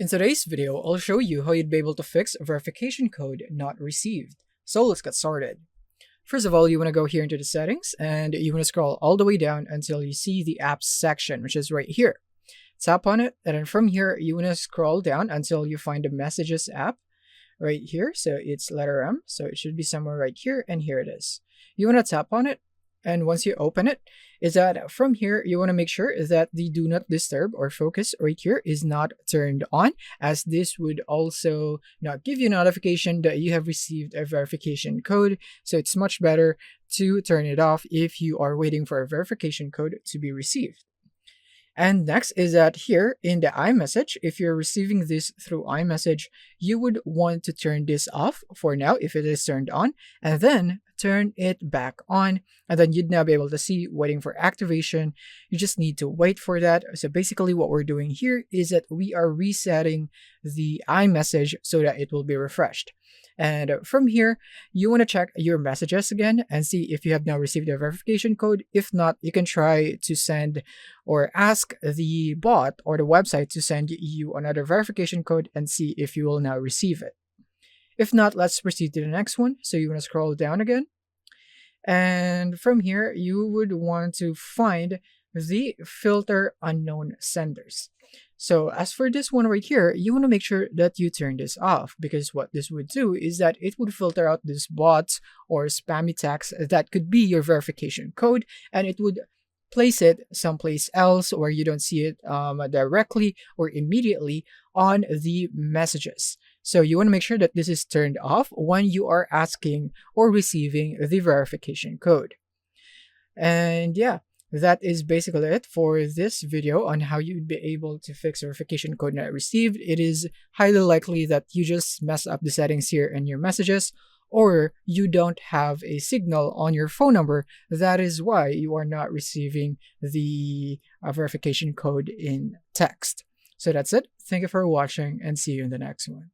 In today's video, I'll show you how you'd be able to fix a verification code not received. So let's get started. First of all, you want to go here into the settings and you want to scroll all the way down until you see the apps section, which is right here. Tap on it, and then from here, you want to scroll down until you find the messages app right here. So it's letter M, so it should be somewhere right here, and here it is. You want to tap on it, and once you open it, is that from here, you want to make sure that the do not disturb or focus right here is not turned on, as this would also not give you a notification that you have received a verification code. So it's much better to turn it off if you are waiting for a verification code to be received. And next is that here in the iMessage, if you're receiving this through iMessage, you would want to turn this off for now if it is turned on, and then turn it back on, and then you'd now be able to see waiting for activation. You just need to wait for that. So basically what we're doing here is that we are resetting the iMessage so that it will be refreshed. And from here, you want to check your messages again and see if you have now received a verification code. If not, you can try to send or ask the bot or the website to send you another verification code and see if you will now receive it. If not, let's proceed to the next one. So you want to scroll down again. And from here, you would want to find the filter unknown senders. So as for this one right here, you want to make sure that you turn this off, because what this would do is that it would filter out these bots or spammy texts that could be your verification code, and it would place it someplace else where you don't see it directly or immediately on the messages. So you want to make sure that this is turned off when you are asking or receiving the verification code. And yeah, that is basically it for this video on how you'd be able to fix verification code not received. It is highly likely that you just mess up the settings here in your messages, or you don't have a signal on your phone number. That is why you are not receiving the verification code in text. So that's it. Thank you for watching, and see you in the next one.